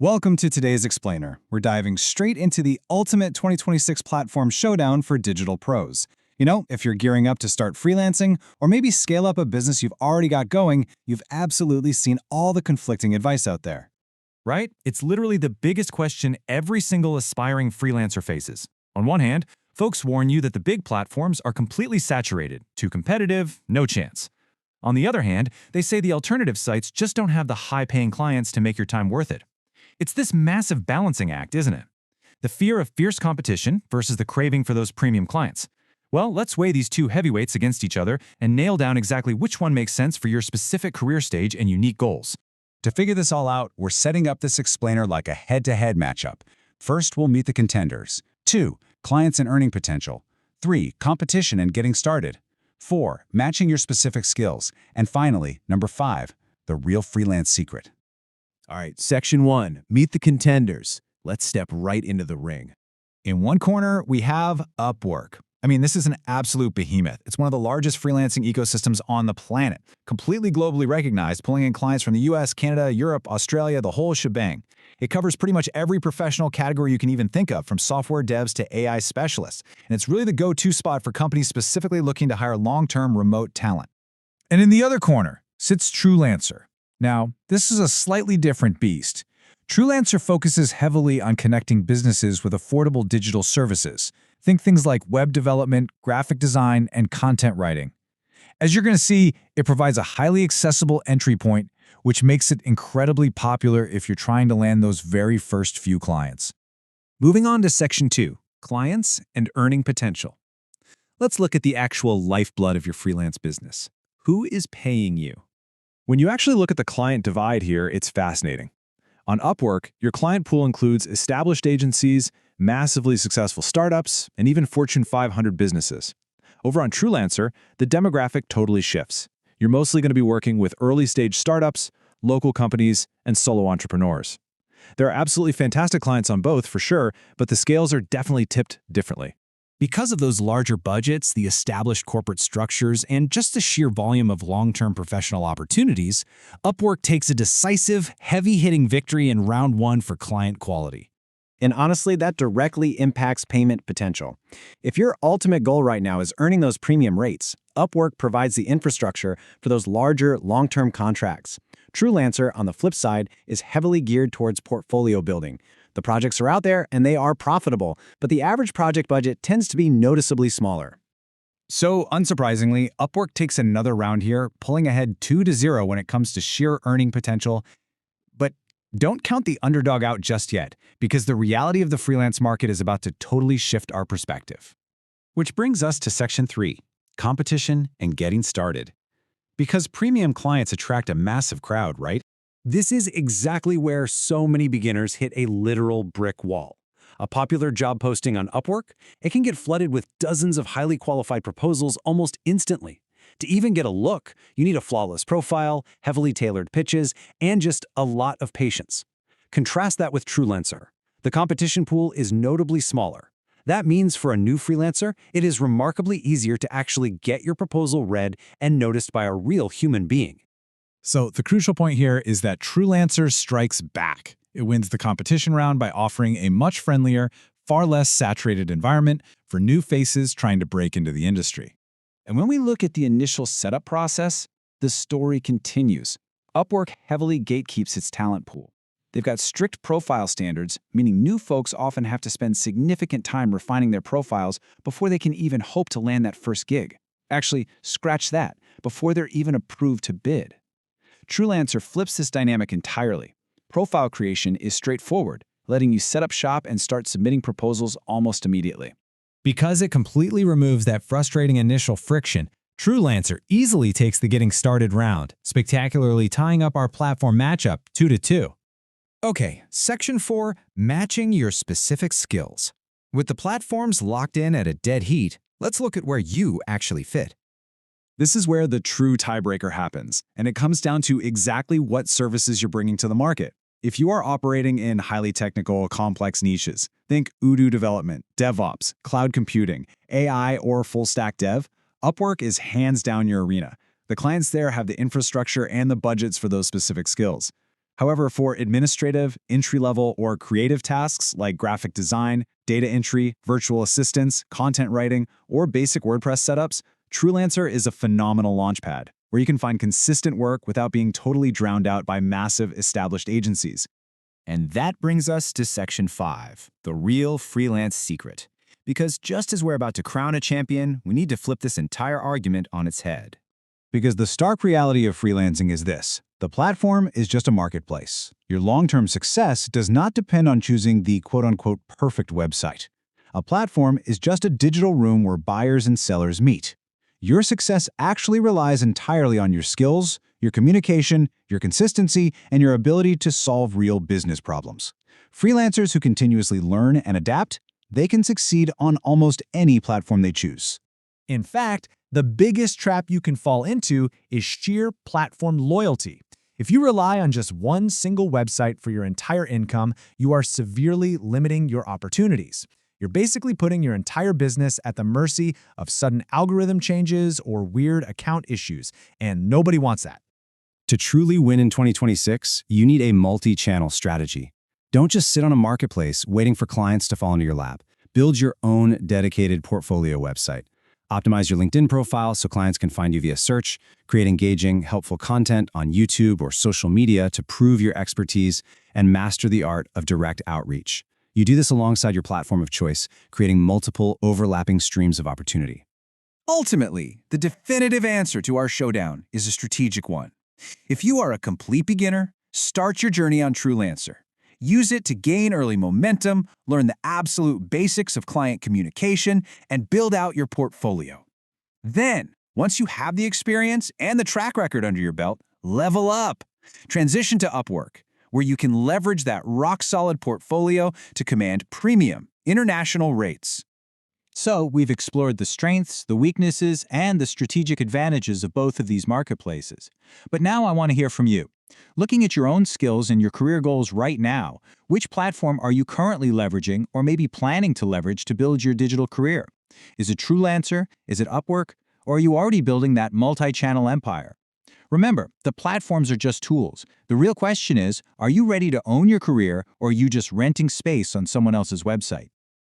Welcome to today's Explainer. We're diving straight into the ultimate 2026 platform showdown for digital pros. If you're gearing up to start freelancing or maybe scale up a business you've already got going, you've absolutely seen all the conflicting advice out there. Right? It's literally the biggest question every single aspiring freelancer faces. On one hand, folks warn you that the big platforms are completely saturated, too competitive, no chance. On the other hand, they say the alternative sites just don't have the high-paying clients to make your time worth it. It's this massive balancing act, isn't it? The fear of fierce competition versus the craving for those premium clients. Well, let's weigh these two heavyweights against each other and nail down exactly which one makes sense for your specific career stage and unique goals. To figure this all out, we're setting up this explainer like a head-to-head matchup. First, we'll meet the contenders. 2. Clients and earning potential. 3. Competition and getting started. 4. Matching your specific skills. And finally, number 5. The real freelance secret. All right, Section 1, meet the contenders. Let's step right into the ring. In one corner, we have Upwork. This is an absolute behemoth. It's one of the largest freelancing ecosystems on the planet, completely globally recognized, pulling in clients from the US, Canada, Europe, Australia, the whole shebang. It covers pretty much every professional category you can even think of, from software devs to AI specialists. And it's really the go-to spot for companies specifically looking to hire long-term remote talent. And in the other corner sits Freelancer. Now, this is a slightly different beast. Freelancer focuses heavily on connecting businesses with affordable digital services. Think things like web development, graphic design, and content writing. As you're going to see, it provides a highly accessible entry point, which makes it incredibly popular if you're trying to land those very first few clients. Moving on to Section 2, clients and earning potential. Let's look at the actual lifeblood of your freelance business. Who is paying you? When you actually look at the client divide here, it's fascinating. On Upwork, your client pool includes established agencies, massively successful startups, and even Fortune 500 businesses. Over on Freelancer, the demographic totally shifts. You're mostly going to be working with early-stage startups, local companies, and solo entrepreneurs. There are absolutely fantastic clients on both, for sure, but the scales are definitely tipped differently. Because of those larger budgets, the established corporate structures, and just the sheer volume of long-term professional opportunities, Upwork takes a decisive, heavy-hitting victory in round 1 for client quality. And honestly, that directly impacts payment potential. If your ultimate goal right now is earning those premium rates, Upwork provides the infrastructure for those larger, long-term contracts. Freelancer, on the flip side, is heavily geared towards portfolio building. The projects are out there and they are profitable, but the average project budget tends to be noticeably smaller. So, unsurprisingly, Upwork takes another round here, pulling ahead 2-0 when it comes to sheer earning potential. But don't count the underdog out just yet, because the reality of the freelance market is about to totally shift our perspective. Which brings us to Section 3, competition and getting started. Because premium clients attract a massive crowd, right? This is exactly where so many beginners hit a literal brick wall. A popular job posting on Upwork, it can get flooded with dozens of highly qualified proposals almost instantly. To even get a look, you need a flawless profile, heavily tailored pitches, and just a lot of patience. Contrast that with Freelancer. The competition pool is notably smaller. That means for a new freelancer, it is remarkably easier to actually get your proposal read and noticed by a real human being. So the crucial point here is that Freelancer strikes back. It wins the competition round by offering a much friendlier, far less saturated environment for new faces trying to break into the industry. And when we look at the initial setup process, the story continues. Upwork heavily gatekeeps its talent pool. They've got strict profile standards, meaning new folks often have to spend significant time refining their profiles before they can even hope to land that first gig. Actually, scratch that, before they're even approved to bid. Freelancer flips this dynamic entirely. Profile creation is straightforward, letting you set up shop and start submitting proposals almost immediately. Because it completely removes that frustrating initial friction, Freelancer easily takes the getting started round, spectacularly tying up our platform matchup 2-2. Okay, Section 4, matching your specific skills. With the platforms locked in at a dead heat, let's look at where you actually fit. This is where the true tiebreaker happens, and it comes down to exactly what services you're bringing to the market. If you are operating in highly technical, complex niches, think Odoo development, DevOps, cloud computing, AI, or full-stack dev, Upwork is hands down your arena. The clients there have the infrastructure and the budgets for those specific skills. However, for administrative, entry-level, or creative tasks like graphic design, data entry, virtual assistants, content writing, or basic WordPress setups, Freelancer is a phenomenal launchpad where you can find consistent work without being totally drowned out by massive established agencies. And that brings us to Section 5, the real freelance secret. Because just as we're about to crown a champion, we need to flip this entire argument on its head. Because the stark reality of freelancing is this: the platform is just a marketplace. Your long-term success does not depend on choosing the quote-unquote perfect website. A platform is just a digital room where buyers and sellers meet. Your success actually relies entirely on your skills, your communication, your consistency, and your ability to solve real business problems. Freelancers who continuously learn and adapt, they can succeed on almost any platform they choose. In fact, the biggest trap you can fall into is sheer platform loyalty. If you rely on just one single website for your entire income, you are severely limiting your opportunities. You're basically putting your entire business at the mercy of sudden algorithm changes or weird account issues, and nobody wants that. To truly win in 2026, you need a multi-channel strategy. Don't just sit on a marketplace waiting for clients to fall into your lap. Build your own dedicated portfolio website. Optimize your LinkedIn profile so clients can find you via search. Create engaging, helpful content on YouTube or social media to prove your expertise, and master the art of direct outreach. You do this alongside your platform of choice, creating multiple overlapping streams of opportunity. Ultimately, the definitive answer to our showdown is a strategic one. If you are a complete beginner, start your journey on Freelancer. Use it to gain early momentum, learn the absolute basics of client communication, and build out your portfolio. Then, once you have the experience and the track record under your belt, level up. Transition to Upwork, where you can leverage that rock-solid portfolio to command premium, international rates. So, we've explored the strengths, the weaknesses, and the strategic advantages of both of these marketplaces. But now I want to hear from you. Looking at your own skills and your career goals right now, which platform are you currently leveraging or maybe planning to leverage to build your digital career? Is it Freelancer? Is it Upwork? Or are you already building that multi-channel empire? Remember, the platforms are just tools. The real question is, are you ready to own your career, or are you just renting space on someone else's website?